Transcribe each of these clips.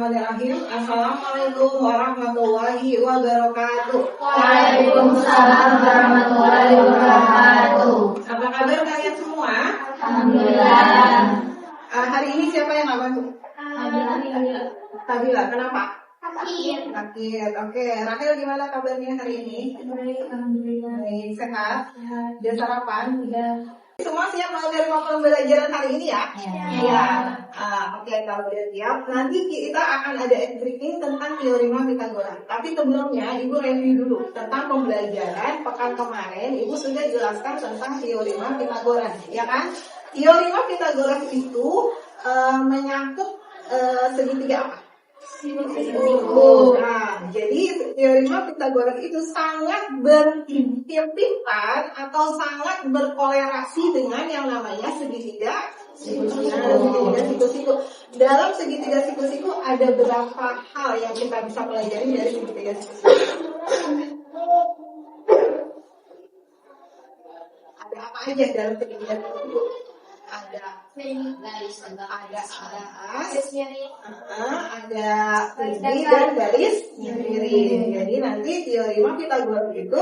Bismillahirrahmanirrahim. Assalamualaikum warahmatullahi wabarakatuh. Waalaikumsalam warahmatullahi wabarakatuh. Apa kabar kalian semua? Alhamdulillah. Hari ini siapa yang nggak masuk? Tabila. Kenapa? Sakit. Sakit. Oke. Rahel gimana kabarnya hari ini? Baik, alhamdulillah. Baik, sehat. Udah sarapan? Udah. Semua siap menerima pembelajaran hari ini ya? Iya. Oke, kalau udah siap, nanti kita akan ada briefing tentang teorema Pythagoras. Tapi sebelumnya, Ibu review dulu tentang pembelajaran pekan kemarin. Ibu sudah jelaskan tentang teorema Pythagoras, ya kan? Teorema Pythagoras itu menyangkut segitiga apa? Siku. Nah, jadi teorema Pythagoras itu sangat berhimpitan atau sangat berkolerasi dengan yang namanya segitiga siku-siku. Dalam segitiga siku-siku ada berapa hal yang kita bisa pelajari dari segitiga siku-siku? Ada apa aja dalam segitiga siku-siku? Ada Garis miring. ada segi dan garis miring. Jadi nanti teorema Pythagoras itu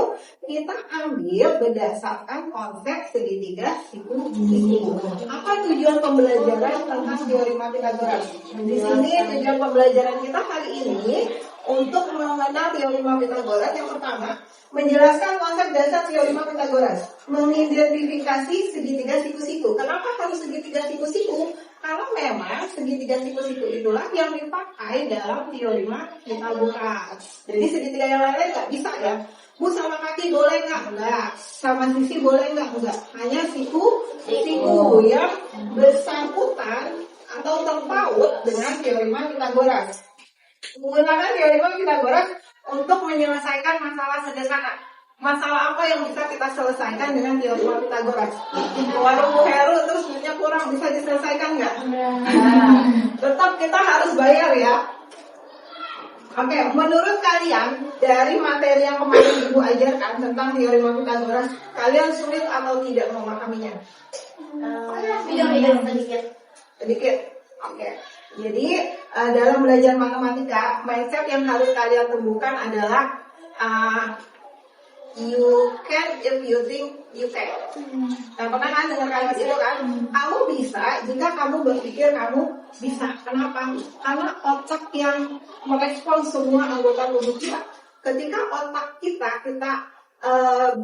kita ambil berdasarkan konsep segitiga siku-siku. Apa tujuan pembelajaran tentang teorema Pythagoras? Di sini tujuan pembelajaran kita hari ini untuk mengenal teorema Pythagoras. Yang pertama, menjelaskan konsep dasar teorema Pythagoras, mengidentifikasi segitiga siku-siku. Kenapa harus segitiga siku-siku? Karena memang segitiga siku-siku itulah yang dipakai dalam teorema Pythagoras. Jadi segitiga yang lain nggak bisa ya. Bu, sama kaki boleh nggak? Enggak. Sama sisi boleh nggak? Enggak. Hanya siku yang bersangkutan atau terpaut dengan teorema Pythagoras. Menggunakan teorema Pythagoras untuk menyelesaikan masalah sederhana. Masalah apa yang bisa kita selesaikan dengan teorema Pythagoras? Warung Bu Heru terus duitnya kurang, bisa diselesaikan nggak? Tetap kita harus bayar ya. Oke, menurut kalian dari materi yang kemarin Ibu ajarkan tentang teorema Pythagoras, kalian sulit atau tidak memahaminya? Sedikit. Oke. Jadi dalam belajar matematika, mindset yang harus kalian temukan adalah you can if you think you can. Pernah kan dengar kalimat itu kan? Kamu bisa jika kamu berpikir kamu bisa. Kenapa? Karena otak yang merespon semua anggota tubuh kita. Ketika otak kita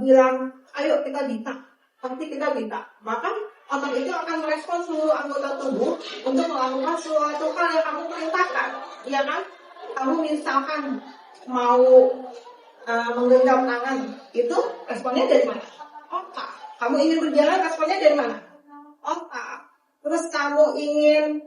bilang, ayo kita bisa, pasti kita bisa. Maka otak itu akan merespon seluruh anggota tubuh untuk melakukan suatu hal yang kamu perintahkan. Iya kan? Kamu misalkan mau menggenggam tangan, itu responnya dari mana? Otak. Kamu ingin berjalan, responnya dari mana? Otak. Terus kamu ingin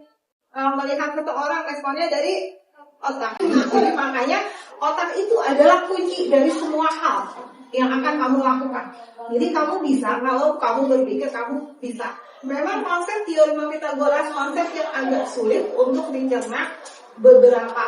melihat seseorang, responnya dari otak. Jadi makanya otak itu adalah kunci dari semua hal yang akan kamu lakukan. Jadi kamu bisa, kalau kamu berpikir kamu bisa. Memang konsep teorema Pythagoras konsep yang agak sulit untuk dicerna beberapa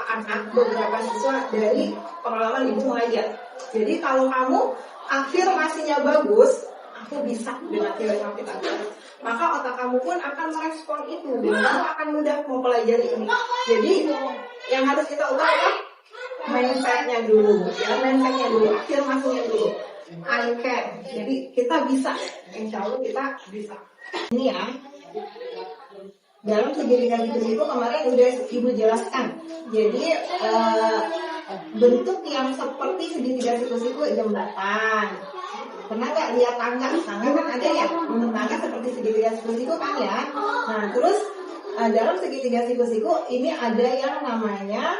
siswa dari pengalaman Ibu mengajar. Jadi kalau kamu afirmasinya bagus, aku bisa dengan teorema Pythagoras, maka otak kamu pun akan merespon itu dan kamu akan mudah mempelajari ini. Jadi yang harus kita ubah adalah mindsetnya dulu, afirmasinya dulu. I can. Jadi kita bisa, insya Allah kita bisa. Ini ya. Dalam segitiga siku-siku kemarin udah Ibu jelaskan. Jadi bentuk yang seperti segitiga siku-siku jembatan. Pernah nggak lihat tangga? Tangga kan ada ya. Bentuk tangga seperti segitiga siku-siku kan ya. Nah terus dalam segitiga siku-siku ini ada yang namanya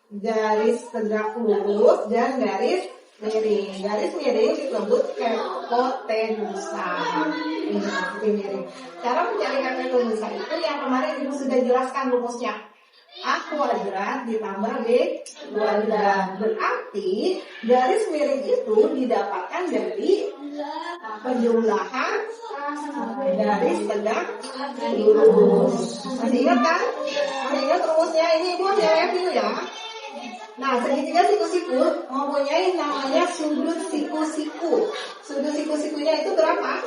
garis tegak lurus dan garis miring. Garis miring disebut hipotenusa. Miring. Cara mencari hipotenusa itu yang kemarin Ibu sudah jelaskan rumusnya. A kuadrat ditambah B kuadrat. Berarti garis miring itu didapatkan dari penjumlahan garis tegak lurus. Masih ingat kan? Masih ingat rumusnya? Ini Ibu saya review ya. Nah, segitiga siku-siku mempunyai namanya sudut siku-siku. Sudut siku-sikunya itu berapa?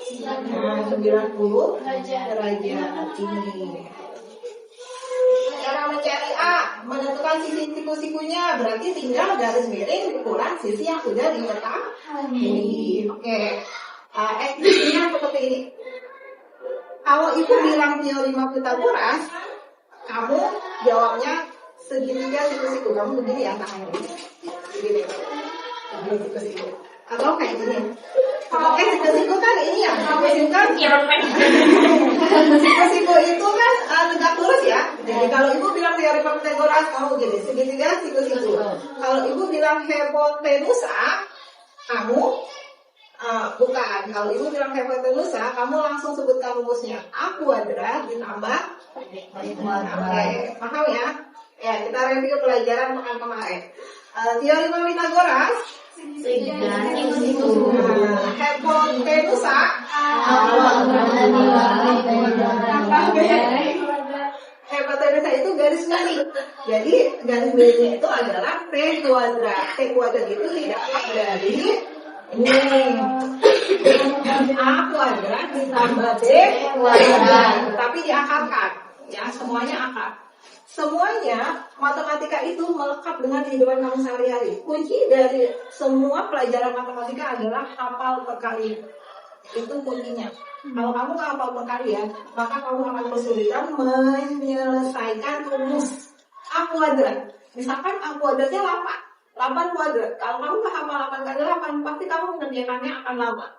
90 derajat ini. Cara mencari A, menentukan sisi siku-sikunya, berarti tinggal garis miring ukuran sisi yang sudah diketahui. Oke. Ekspresinya seperti ini. Kalau ibu bilang teori Pythagoras, kamu jawabnya segitiga siku-siku. Kamu begini ya tangannya. Begini. Begini siku-siku. Atau kayak gini. Kalau siku-siku kan ini ya, siku-siku kan siku-siku itu kan tegak lurus ya. Jadi kalau ibu bilang teori Pythagoras, kamu gini, segitiga siku-siku. Kalau ibu bilang hipotenusa, kamu bukan. Kalau ibu bilang hipotenusa, kamu langsung sebutkan rumusnya. A kuadrat ditambah Oke, paham ya? Ya, kita review pelajaran pekan kemarin. Teori Pythagoras, hipotenusa, hipotenusa itu garis miring. Jadi garis miringnya itu adalah T kuadrat. T kuadrat itu tidak dari ini A kuadrat ditambah B kuadrat, tapi diakarkan, ya semuanya akar. Semuanya matematika itu melekat dengan kehidupan kamu sehari-hari. Kunci dari semua pelajaran matematika adalah hafal perkalian. Itu kuncinya. Kalau kamu nggak hafal perkalian, maka kamu akan kesulitan menyelesaikan rumus A kuadrat. Misalkan A kuadratnya 8 kuadrat. Kalau kamu nggak hafal 8 kali 8, pasti kamu mengerjakannya akan lama.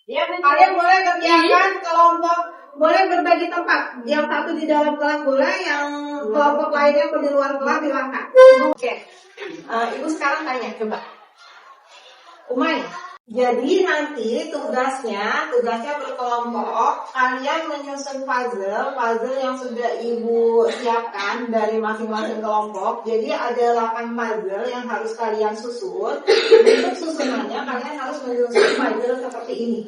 Ya, kalian boleh kerjakan kelompok, boleh berbagi tempat. Yang satu di dalam kelas boleh, yang kelompok lainnya di luar kelas silakan. Oke. Ibu sekarang tanya, coba. Umay. Jadi nanti tugasnya berkelompok, kalian menyusun puzzle yang sudah ibu siapkan dari masing-masing kelompok. Jadi ada 8 puzzle yang harus kalian susun. Untuk susunannya kalian harus menyusun puzzle seperti ini.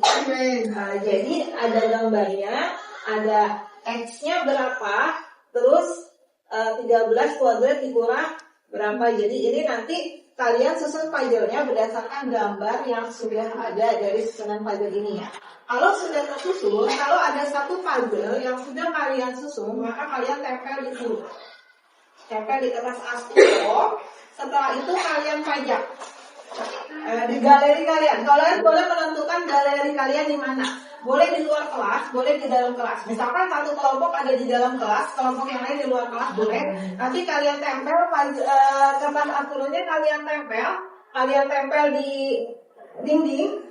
Jadi ada gambarnya, ada X-nya berapa, terus 13 kuadrat dikurang berapa. Jadi ini nanti kalian susun puzzle-nya berdasarkan gambar yang sudah ada dari susunan puzzle ini ya. Kalau sudah tersusun, kalau ada satu puzzle yang sudah kalian susun, maka kalian tempel di sini. Tempel di kertas A10. Setelah itu kalian pajak di galeri kalian. Kalian boleh menentukan galeri kalian di mana. Boleh di luar kelas, boleh di dalam kelas. Misalkan satu kelompok ada di dalam kelas, kelompok yang lain di luar kelas boleh. Nanti kalian tempel kertas A10-nya kalian tempel di dinding.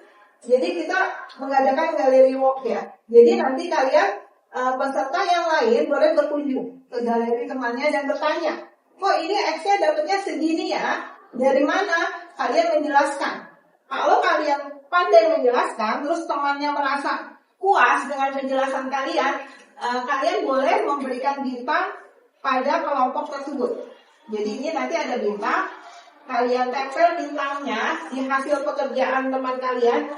Jadi kita mengadakan galeri walk ya. Jadi nanti kalian peserta yang lain boleh berkunjung ke galeri temannya dan bertanya, kok ini X-nya dapatnya segini ya? Dari mana? Kalian menjelaskan. Kalau kalian pandai menjelaskan, terus temannya merasa puas dengan penjelasan kalian, kalian boleh memberikan bintang pada kelompok tersebut. Jadi ini nanti ada bintang, kalian tempel bintangnya di hasil pekerjaan teman kalian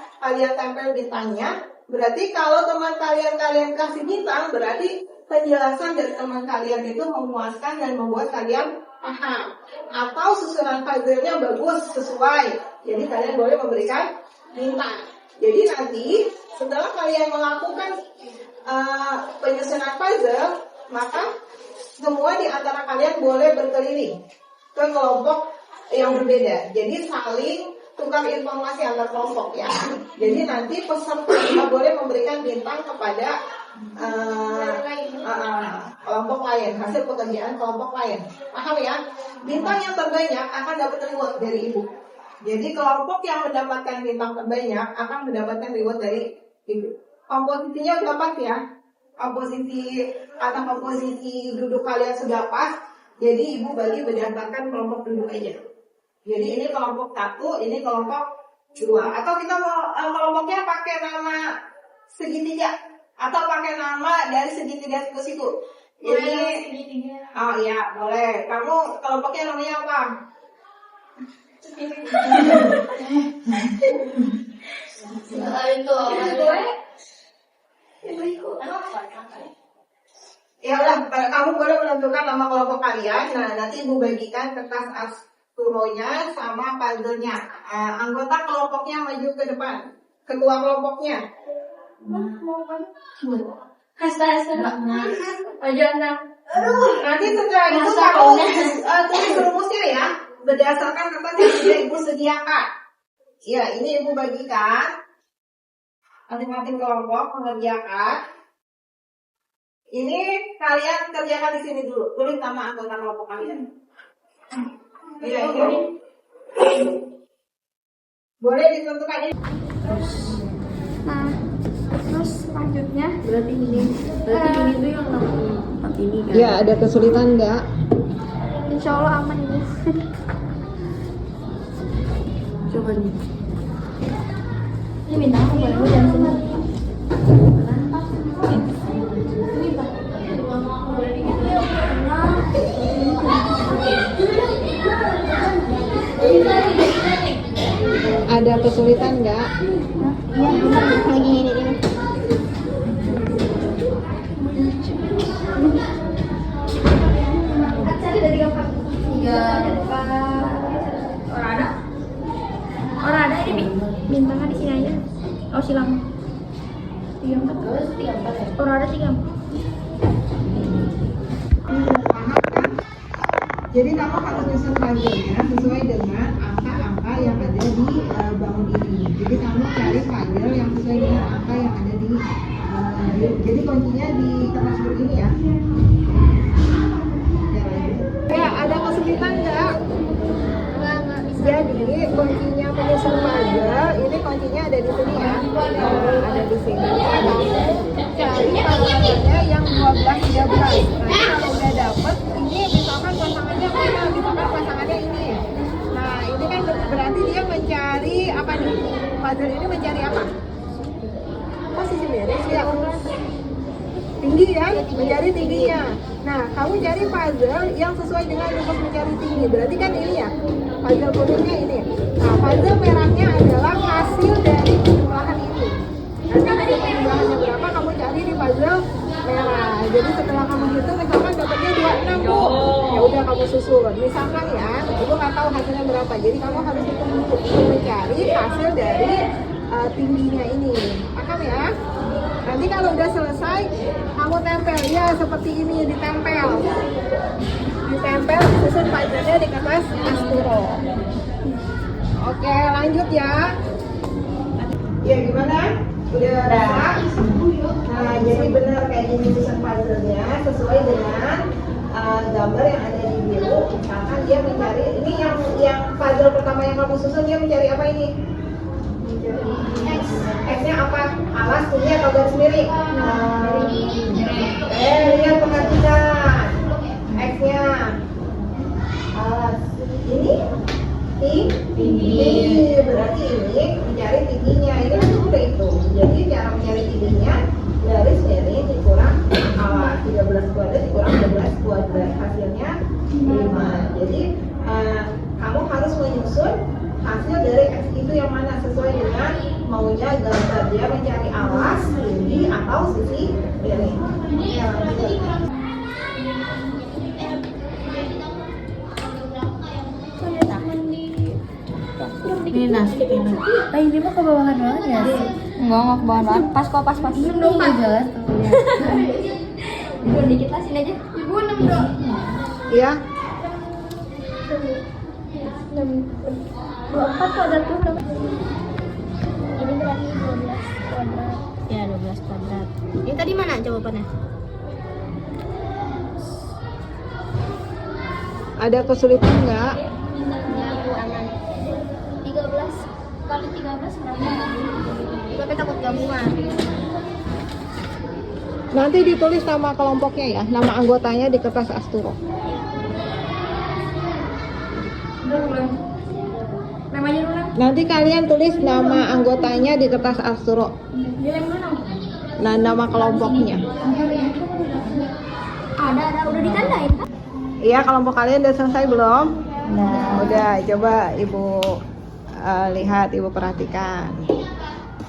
tempel bintangnya. Berarti kalau teman kalian kasih bintang, berarti penjelasan dari teman kalian itu memuaskan dan membuat kalian paham. Atau susunan puzzle-nya bagus, sesuai. Jadi kalian boleh memberikan bintang. Jadi nanti setelah kalian melakukan penyusunan puzzle, maka semua di antara kalian boleh berkeliling ke kelompok yang berbeda. Jadi saling tukar informasi antar kelompok ya. Jadi nanti peserta boleh memberikan bintang kepada kelompok lain, hasil pekerjaan kelompok lain. Paham ya? Bintang yang terbanyak akan dapat reward dari ibu. Jadi kelompok yang mendapatkan bintang terbanyak akan mendapatkan reward dari ibu. Komposisinya sudah pas ya. Komposisi duduk kalian sudah pas. Jadi ibu bagi berdasarkan kelompok duduk aja. Jadi ini kelompok 1, ini kelompok 2. Atau kita mau kelompoknya pakai nama segitiga atau pakai nama dari segitiga ke situ. Jadi oh ya boleh. Kamu kelompoknya namanya apa? Ya udah, kamu boleh menentukan nama kelompok kalian. Nah, nanti ibu bagikan kertas A10-nya sama puzzle-nya. Anggota kelompoknya maju ke depan. Ketua kelompoknya. Hasta. Wajana. Nanti setelah itu Masa kamu kaunya. tulis rumusnya ya, berdasarkan kertas yang sudah ibu sediakan. Ya, ini ibu bagikan masing-masing kelompok mengerjakan. Ini kalian kerjakan di sini dulu. Tulis nama anggota kelompok kalian. Iya, ini. Boleh ditentukan ini. Nah, terus selanjutnya Berarti ini tuh yang 64 ini kan? Ya, ada kesulitan enggak? insya Allah aman ibu. Coba nih. Ini bintang aku boleh hujan sini. Ini pak. Ada kesulitan enggak? Iya, lagi ini. Orang ada ini bintangnya di sini aja. Oh silang. 34. Orang ada 34. Paham kan? Jadi kamu harus nyusun puzzle-nya sesuai dengan angka-angka yang ada di bangun ini. Jadi kamu cari puzzle yang sesuai dengan angka yang ada di jadi kuncinya di kertas buku ini ya. Ya, ada kesulitan enggak? Enggak bisa. Jadi kuncinya menyusun puzzle ini kuncinya ada di sini ya. Ada di sini. Cari pasangannya yang 12 13. Nanti kalau udah dapet ini misalkan pasangannya mana? Misalkan pasangannya ini. Nah, ini kan berarti dia mencari apa nih? Puzzle ini mencari apa? Posisi beres ya. Tinggi ya, mencari tingginya. Nah, kamu cari puzzle yang sesuai dengan rumus mencari tinggi. Berarti kan ini ya, puzzle kuningnya ini. Nah, puzzle merahnya adalah hasil dari penjumlahan ini. Nanti dari penjumlahannya berapa, kamu cari di puzzle merah. Jadi setelah kamu hitung, misalkan dapatnya 26 bu. Ya udah kamu susun. Misalkan ya, ibu nggak tahu hasilnya berapa. Jadi kamu harus hitung dulu untuk mencari hasil dari tingginya ini. Paham ya? Nanti kalau udah selesai, kamu tempel ya seperti ini, ditempel, susun puzzle-nya di kertas asturo. Oke, lanjut ya. Ya gimana? Udah bisa? Nah, jadi benar kayak gini susun puzzle-nya sesuai dengan gambar yang ada di biru. Misalkan dia mencari ini yang puzzle pertama yang kamu susun, dia mencari apa ini? X-nya apa? Alas, tinggi atau garis miring? Lihat perhatikan. X-nya alas. Ini tinggi. Berarti ini mencari tingginya. Ini kan udah itu. Jadi cara mencari tingginya garis miring dikurang alas. 13 kuadrat dikurang 12 kuadrat. Hasilnya 5. Jadi kamu harus menyusun hasil dari X itu yang mana sesuai dengan maunya gambar. Dia mencari alas, tinggi, atau sisi miring. Ya, Ini nasi ini. Ini mah kebawahan banget ya. Enggak ke bawah banget. Pas kok pas. Belum dong nggak jelas tuh. Ibu dikit lah sini aja. Ibu 6 dong. Iya. 24 tuh ada tuh. Ini berarti 12 kuadrat. Ya 12 kuadrat. Ini tadi mana jawabannya? Ada kesulitan nggak? Ya, Bu aman. 13 kali 13 berapa? Tapi takut gabungan. Nanti ditulis nama kelompoknya ya, nama anggotanya di kertas asturo. Namanya dulu. Nanti kalian tulis nama anggotanya di kertas asturo. Dia yang mana? Nah, nama kelompoknya. Ada udah ditandain kan? Iya, kelompok kalian udah selesai belum? Nah, Udah, coba ibu lihat, ibu perhatikan.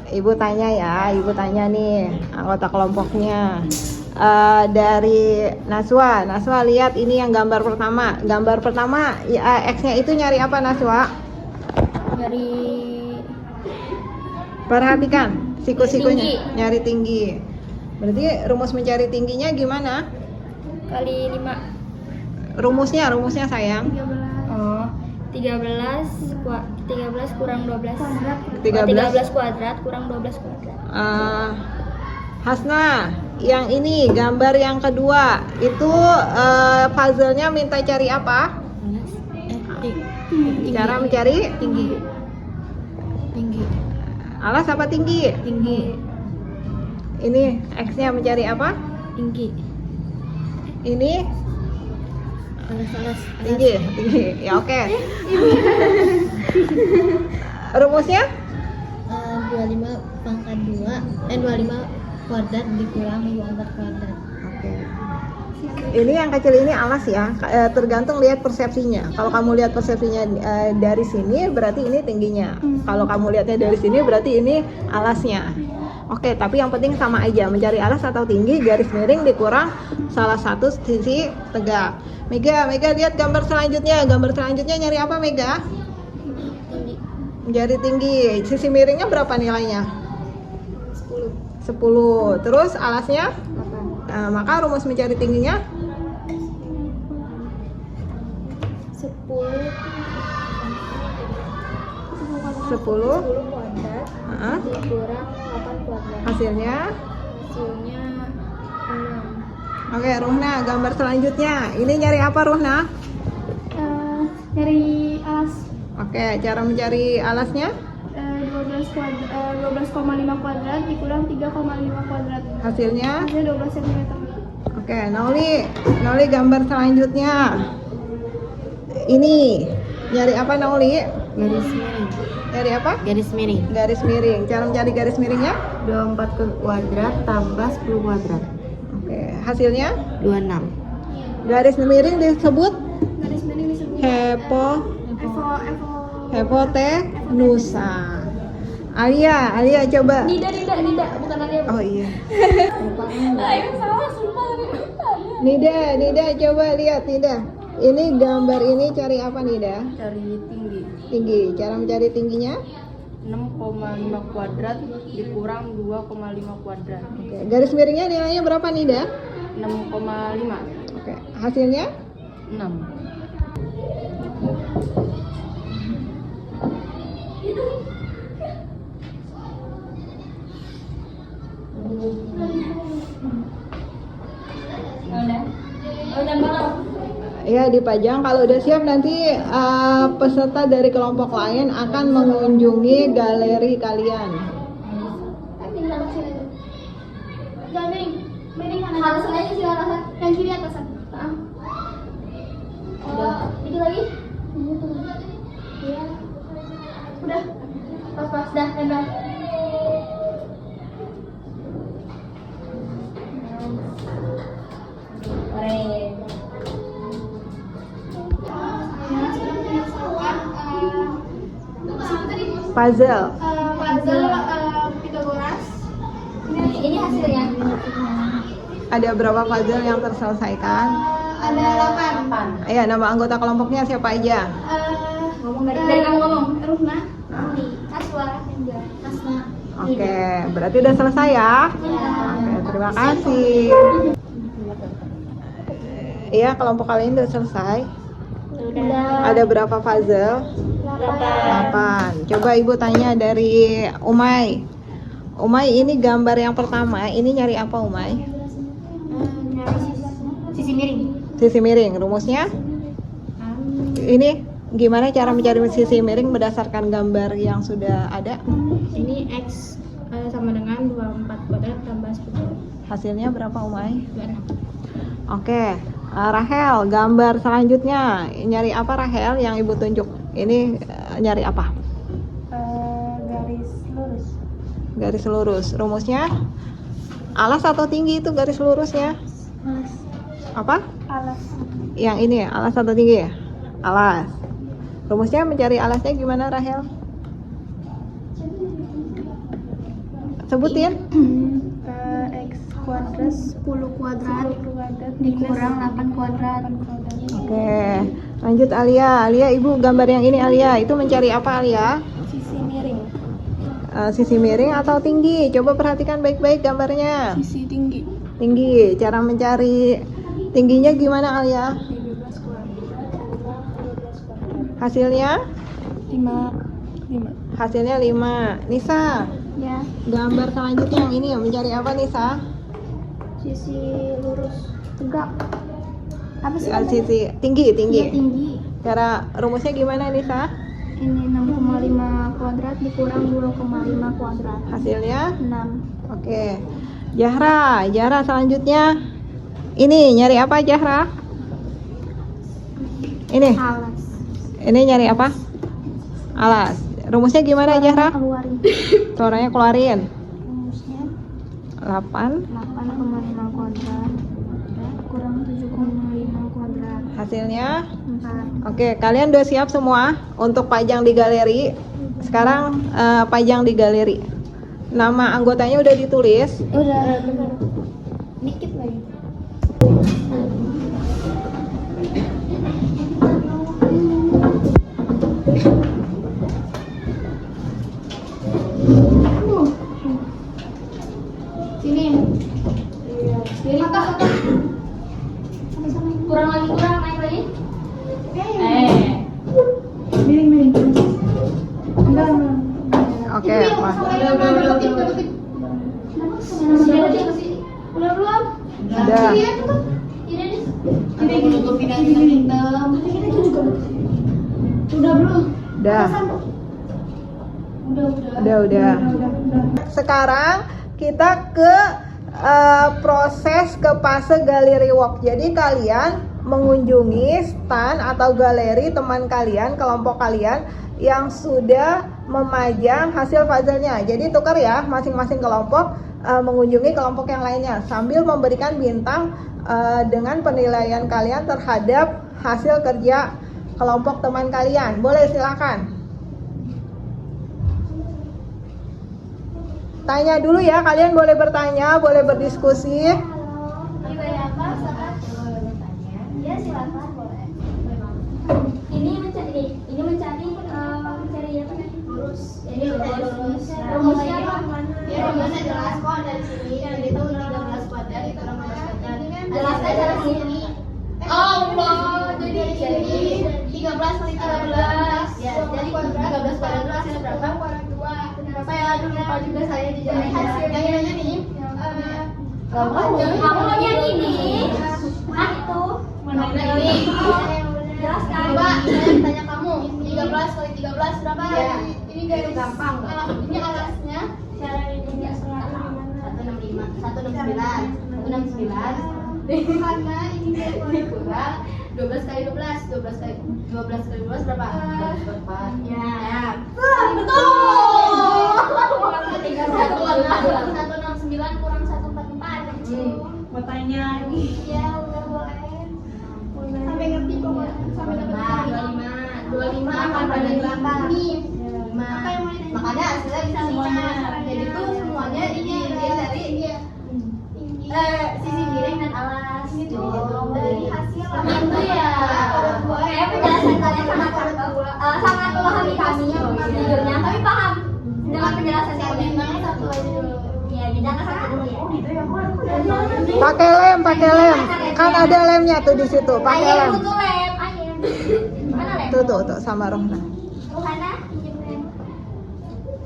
Ibu tanya ya, ibu tanya nih anggota kelompoknya. Dari Naswa lihat ini yang gambar pertama. Gambar pertama ya, X-nya itu nyari apa Naswa? Dari Perhatikan siku-sikunya, nyari tinggi. Berarti rumus mencari tingginya gimana? Kali 5. Rumusnya sayang. 13. Oh, 13 kurang 12 kuadrat. 13 kuadrat kurang 12 kuadrat. Hasna, yang ini gambar yang kedua itu puzzle-nya minta cari apa? Cara mencari Tinggi. alas apa tinggi? Tinggi. Ini X-nya mencari apa? Tinggi. Ini Alas. tinggi. Ya oke. Rumusnya? 25 pangkat 2 25 kuadrat dikurang 24 kuadrat. Oke. Ini yang kecil ini alas ya, tergantung lihat persepsinya. Kalau kamu lihat persepsinya dari sini, berarti ini tingginya. Kalau kamu lihatnya dari sini, berarti ini alasnya. Oke, tapi yang penting sama aja, mencari alas atau tinggi, garis miring dikurang salah satu sisi tegak. Mega lihat gambar selanjutnya. Gambar selanjutnya nyari apa Mega? Tinggi. Mencari tinggi. Sisi miringnya berapa nilainya? 10. Terus alasnya? Nah, maka rumus mencari tingginya 10 kuadrat dikurang 8 kuadrat. hasilnya. Hasilnya 6. Oke, Ruhna, gambar selanjutnya. Ini nyari apa Ruhna? Dari alas Oke, cara mencari alasnya 12,5 kuadrat dikurang 3,5 kuadrat. hasilnya. Hasilnya 12 cm. Oke, Nauli gambar selanjutnya. Ini nyari apa Nauli? Garis miring. Nyari apa? Garis miring. Garis miring. Cara mencari garis miringnya? 24 kuadrat tambah 10 kuadrat. Oke, hasilnya 26. garis miring disebut Garis miring disebut hipotenusa. Alia coba. Nida bukan Alia. Oh iya. Ayo salah sumpah. Nida coba lihat Nida. Ini gambar ini cari apa Nida? Cari tinggi. Tinggi. Cara mencari tingginya? 6,5 kuadrat dikurang 2,5 kuadrat. Oke. Garis miringnya nilainya berapa Nida? 6,5. Oke. Hasilnya? 6. Udah malam. Ya dipajang. Kalau udah siap nanti peserta dari kelompok lain akan mengunjungi galeri kalian. Jangan miring mana? Alasan aja sih alasan. Yang kiri atasan. Itu lagi? Iya. Udah. Pas dah tembak. Keren. Puzzle. Puzzle Pitagoras. Ini hasilnya. Ada berapa puzzle yang terselesaikan? Ada 8. Ya, nama anggota kelompoknya siapa aja? Ngomong dari kamu ngomong. Ruhna, Aswa, Asma. Oke, berarti udah selesai ya? Oke, terima kasih. Iya, kelompok kalian udah selesai. Udah. Ada berapa puzzle? 8. Coba Ibu tanya dari Umay. Umay, ini gambar yang pertama, ini nyari apa Umay? Sisi miring. Sisi miring, rumusnya? Ini gimana cara mencari sisi miring berdasarkan gambar yang sudah ada? Ini X sama dengan 24 kuadrat tambah 10. Hasilnya berapa Umay? 26. Oke, Rahel, gambar selanjutnya nyari apa Rahel yang Ibu tunjuk? Ini nyari apa? Garis lurus. Garis lurus. Rumusnya? Alas atau tinggi itu garis lurusnya? Alas. Apa? Alas. Yang ini ya, alas atau tinggi ya? Alas. Rumusnya mencari alasnya gimana Rahel? Sebutin. X kuadrat 10 kuadrat dikurang 8 kuadrat. Oke, lanjut Alia. Alia, Ibu gambar yang ini Alia, itu mencari apa Alia? Sisi miring. Sisi miring atau tinggi? Coba perhatikan baik-baik gambarnya. Sisi tinggi. Tinggi. Cara mencari tingginya gimana Alia? 13 kurang. Hasilnya? 5. Hasilnya 5. Nisa, Ya, gambar selanjutnya yang ini ya, mencari apa Nisa? sisi lurus tegak. Apa sih? namanya? Sisi tinggi. Iya, tinggi. Cara rumusnya gimana Nisa? Ini 6,5 kuadrat dikurang 2,5 kuadrat. Hasilnya? 6. Oke. Zahra selanjutnya. Ini nyari apa Zahra? Ini. Alas. Ini nyari apa? Alas. Rumusnya gimana Zahra? Keluarin. Suaranya keluarin. Rumusnya 8. 8,5 kuadrat kurang 7,5 kuadrat. Hasilnya? 4. Oke, kalian udah siap semua untuk pajang di galeri. Sekarang pajang di galeri. Nama anggotanya udah ditulis. Udah. Dikit lagi. Sini. Atas. Kurang lagi, naik lagi. Miring. Enggak. Oke, Mas. Udah belum? Udah. Ini tutupin yang hitam. Udah belum? Udah. Udah. Sekarang kita ke proses ke fase gallery walk. Jadi kalian mengunjungi stand atau galeri teman kalian, kelompok kalian yang sudah memajang hasil puzzle-nya. Jadi tukar ya, masing-masing kelompok mengunjungi kelompok yang lainnya sambil memberikan bintang dengan penilaian kalian terhadap hasil kerja kelompok teman kalian. Boleh, silakan. Tanya dulu ya, kalian boleh bertanya, boleh berdiskusi. Ya, silakan boleh. Ini mencari apa nih? Lurus. Ini lurus. Rumusnya apa? Ya, rumusnya jelas kok dari sini. Dari itu 13 kuadrat itu 13 kuadrat. Jelasnya dari sini. Allah, jadi 13 kali 13. Ya, jadi 13 kuadrat itu hasilnya berapa? Kuadrat 2. Berapa ya? Aduh, lupa juga saya di jalan. Yang ini nih. Kamu mau yang ini? Nah, itu. Mana ini? Jelaskan. Coba saya tanya kamu. 13 kali 13 berapa? Ya. Ini garis gampang. Ini alasnya. Cara ini enggak selalu gimana? 165. 169. Karena ini kurang 12 kali 12 kali 12 berapa? 4. Ya. Betul. 169 kurang 144. Mau tanya nih. Iya, udah boleh. Sampai ngerti kok. Sampai dapat 25 akan pada 8. Ini 5. Makanya hasilnya bisa 5. Jadi tuh semuanya ini dari sisi miring dan alas. Dari hasil itu ya. Kayak penjelasan kalian sangat sangat memahami kami jujurnya, tapi paham dengan penjelasan kalian. Satu aja dulu. Ya, jangan satu dulu ya. Pakai lem. Kan ada lemnya tuh di situ. Pakai lem. Ayam butuh lem, ayam. Mana lem? Tuh sama Rohna. Rohana, pinjam lem.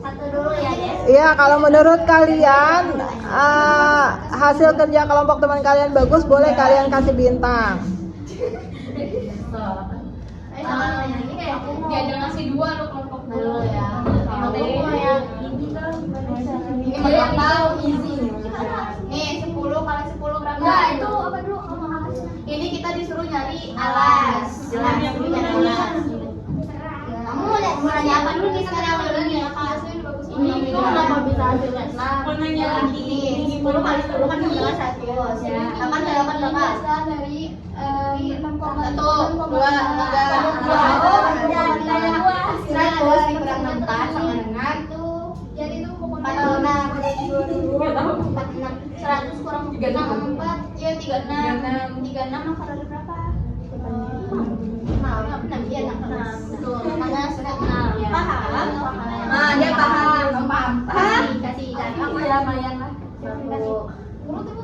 Satu dulu ya, Des. Iya, kalau menurut kalian hasil kerja kelompok teman kalian bagus, boleh kalian kasih bintang. Dia ada ngasih 2 lo kelompok dulu ya. Ini nggak tahu easy. Nih 10 kali 10 berapa? Enggak, itu apa dulu? Ini kita disuruh nyari alas. Jelas disuruh nyari alas. Kamu mau nanya apa dulu nih sekarang? Alasnya udah bagus. Ini itu kenapa bisa hasilnya 6? Mau nanya lagi. 10 kali 10 kan jelas 1. 8 kali 8 berapa? Dari 6,1 2 3 4 100 dikurang 16 sama dengan jadi itu pokoknya 100 kurang 4 ya 36 maka dari berapa? 6 iya 6 betul makanya sudah 6 paham? Dia paham kasih ya lumayan lah.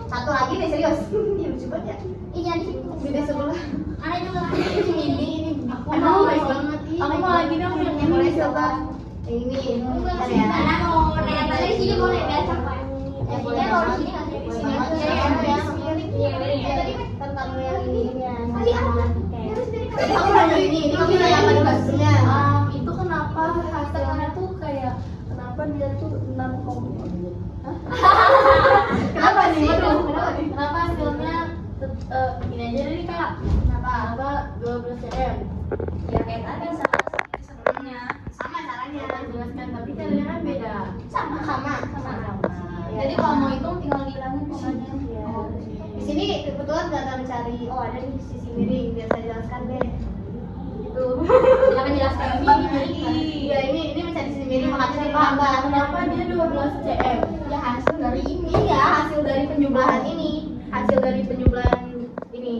Satu lagi deh serius. Ya lucu banget ya. Iya di situ. Beda sebelah. Ada juga ini. Aku mau banget. Aku mau lagi dong yang boleh coba. Ini. Karena mau naik dari sini boleh biasa Pak. Ya boleh kalau di sini nggak di sini. Tentang yang ini. Tadi apa? Aku nanya ini kamu nanya apa di kasusnya? Itu kenapa hasilnya tuh kayak kenapa dia tuh 6,5? Kenapa nih? Kenapa hasilnya gini aja nih kak? Kenapa 12 cm? Ya kayak tadi sebelumnya. Sama caranya jelaskan tapi caranya kan beda. Sama. Jadi kalau mau hitung tinggal dihilangin pokoknya. Di sini kebetulan nggak ada mencari. Oh ada di sisi miring. Biar saya jelaskan deh. Itu. Silakan jelaskan ini. Ya ini mencari sisi miring makanya ditambah. Kenapa dia 12 cm? Ya hasil dari ini ya hasil dari penjumlahan ini. Hasil dari penjumlahan ini.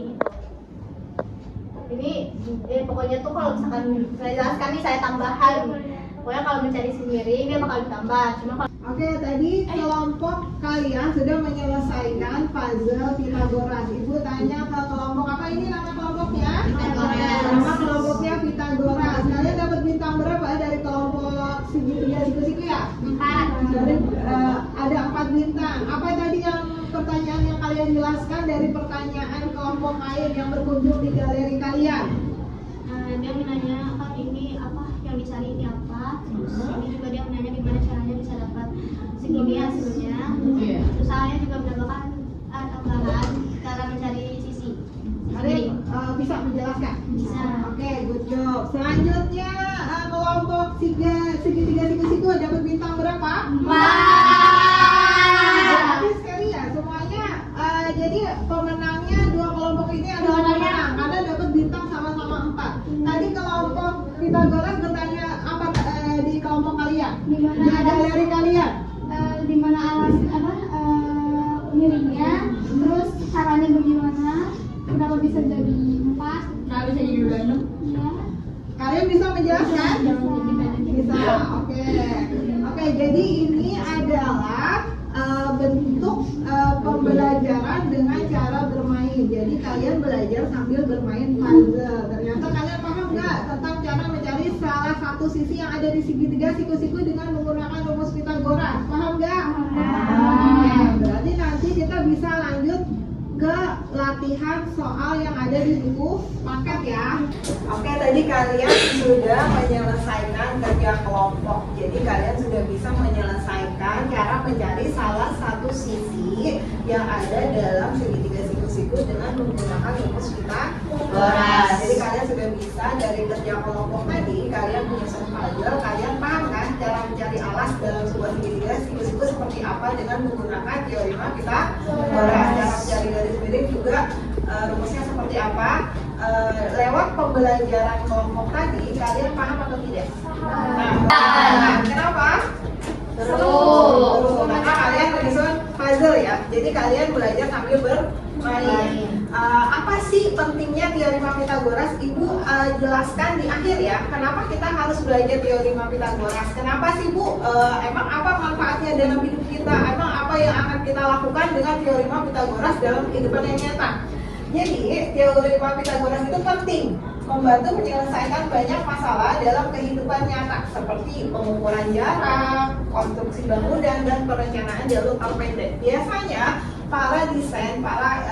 Ini pokoknya tuh kalau misalkan saya jelaskan nih saya tambahan. Pokoknya kalau mencari sisi miring dia bakal ditambah. Cuma kalau Oke, tadi kelompok kalian sudah menyelesaikan puzzle Pythagoras. Ibu tanya ke kelompok apa ini nama kelompoknya? Pythagoras. Nama kelompoknya Pythagoras. Kalian dapat bintang berapa dari kelompok segitiga siku-siku ya? 4. Dari ada 4 bintang. Apa tadi yang pertanyaan yang kalian jelaskan dari pertanyaan kelompok lain yang berkunjung di galeri kalian? Dia menanya kak ini apa yang dicari ini apa? Terus ini juga dia menanya gimana caranya bisa dapat segini hasilnya. Terus saya juga menambahkan tambahan cara mencari sisi. Kalian bisa menjelaskan? Bisa. Oke, good job. Selanjutnya kelompok segitiga siku-siku dapat bintang berapa? 4. Gratis sekali ya semuanya. Jadi pemenangnya dua kelompok ini adalah pemenang karena dapat bintang sama-sama 4. Tadi kelompok Pythagoras bertanya apa di kelompok kalian? Di galeri kalian? Di mana alas miringnya, terus caranya bagaimana? Kenapa bisa jadi 4? Kenapa bisa jadi 26? Iya. Kalian bisa menjelaskan? Bisa. Oke. Jadi ini adalah bentuk pembelajaran dengan cara bermain. Jadi kalian belajar sambil bermain puzzle. Ternyata kalian paham nggak tentang cara mencari salah satu sisi yang ada di segitiga siku-siku dengan menggunakan rumus Pythagoras? Paham nggak? Berarti nanti kita bisa lanjut ke latihan soal yang ada di buku paket ya. Oke, tadi kalian sudah menyelesaikan kerja kelompok. Jadi kalian sudah bisa menyelesaikan cara mencari salah satu sisi yang ada dalam segitiga siku-siku dengan menggunakan rumus Pythagoras. Jadi kalian sudah bisa dari kerja kelompok tadi, kalian punya puzzle, kalian paham kan cara mencari alas dalam sebuah segitiga siku-siku seperti apa dengan menggunakan teorema Pythagoras. Cara mencari garis miring juga rumusnya seperti apa. Lewat pembelajaran kelompok tadi, kalian paham atau tidak? Nah, kenapa? Seru. Karena kalian menyusun puzzle ya. Jadi kalian belajar sambil bermain. Apa sih pentingnya teorema Pythagoras? Ibu jelaskan di akhir ya. Kenapa kita harus belajar teorema Pythagoras? Kenapa sih Bu? Emang apa manfaatnya dalam hidup kita? Emang apa yang akan kita lakukan dengan teorema Pythagoras dalam kehidupan yang nyata? Jadi teorema Pythagoras itu penting, membantu menyelesaikan banyak masalah dalam kehidupan nyata seperti pengukuran jarak, konstruksi bangunan, dan perencanaan jalur tol pendek. Biasanya para desain, para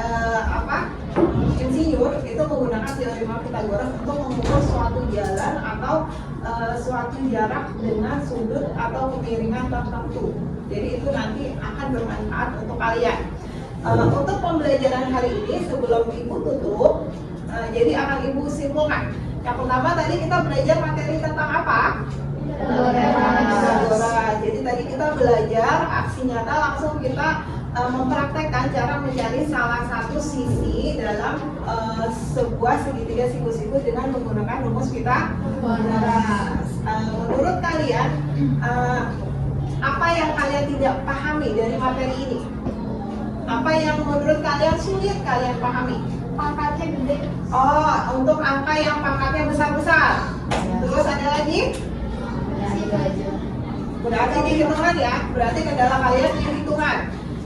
insinyur itu menggunakan teorema Pythagoras untuk mengukur suatu jalan atau suatu jarak dengan sudut atau kemiringan tertentu. Jadi itu nanti akan bermanfaat untuk kalian. Untuk pembelajaran hari ini sebelum Ibu tutup, jadi akan Ibu simpulkan. Yang pertama tadi kita belajar materi tentang apa? Pythagoras. Jadi tadi kita belajar aksi nyata, langsung kita mempraktekkan cara mencari salah satu sisi dalam sebuah segitiga siku-siku dengan menggunakan rumus Pythagoras. Menurut kalian, apa yang kalian tidak pahami dari materi ini? Apa yang menurut kalian sulit kalian pahami? Pangkatnya gede. Oh, untuk angka yang pangkatnya besar-besar. Terus ada lagi? Berarti dihitungan ya, berarti kendala kalian dihitungan.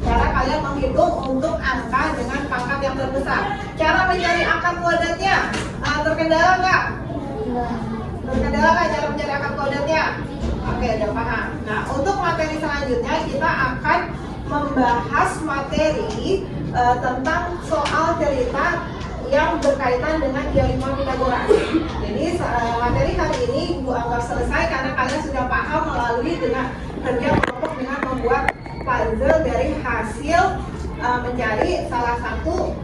Cara kalian menghitung untuk angka dengan pangkat yang terbesar. Cara mencari akar kuadratnya terkendala nggak? Terkendala nggak cara mencari akar kuadratnya? Oke, udah paham. Nah, untuk materi selanjutnya kita akan membahas materi tentang soal cerita yang berkaitan dengan teorema Pythagoras. Jadi materi kali ini Ibu anggap selesai karena kalian sudah paham melalui dengan kerja kelompok dengan membuat puzzle dari hasil mencari salah satu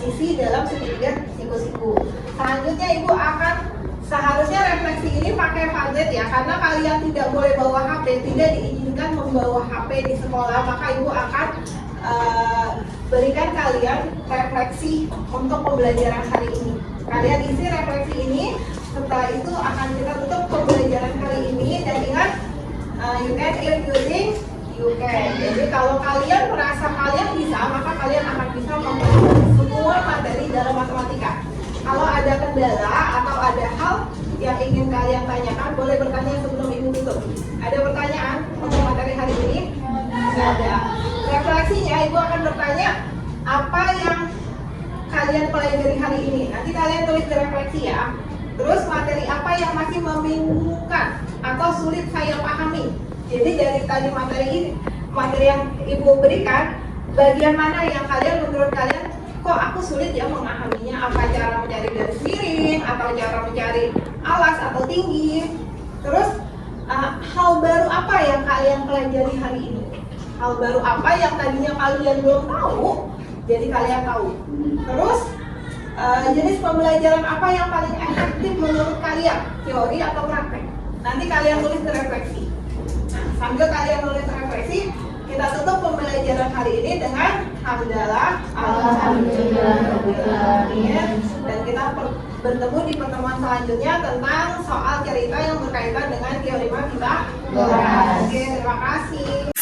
sisi dalam segitiga siku-siku. Selanjutnya Ibu akan seharusnya refleksi ini pakai tablet ya, karena kalian tidak boleh bawa HP, tidak diizinkan membawa HP di sekolah, maka Ibu akan berikan kalian refleksi untuk pembelajaran hari ini. Kalian isi refleksi ini, setelah itu akan kita tutup pembelajaran hari ini. Dan ingat, you can if you think you can. Jadi kalau kalian merasa kalian bisa, maka kalian akan bisa mempelajari semua materi dalam matematika. Kalau ada kendala atau ada hal yang ingin kalian tanyakan, boleh bertanya sebelum Ibu tutup. Ada pertanyaan untuk materi hari ini? Tidak ada. Refleksinya Ibu akan bertanya apa yang kalian pelajari hari ini. Nanti kalian tulis di refleksi ya. Terus materi apa yang masih membingungkan atau sulit saya pahami. Jadi dari tadi materi yang Ibu berikan, bagian mana yang kalian menurut kalian kok aku sulit ya memahaminya? Apa cara mencari garis miring atau cara mencari alas atau tinggi? Terus hal baru apa yang kalian pelajari hari ini? Hal baru apa yang tadinya kalian belum tahu, jadi kalian tahu. Terus jenis pembelajaran apa yang paling efektif menurut kalian, teori atau praktek? Nanti kalian tulis di refleksi. Nah, sambil kalian tulis refleksi, kita tutup pembelajaran hari ini dengan hamdalah, alhamdulillah, dan kita bertemu di pertemuan selanjutnya tentang soal cerita yang berkaitan dengan teorema Pythagoras. Oke, terima kasih.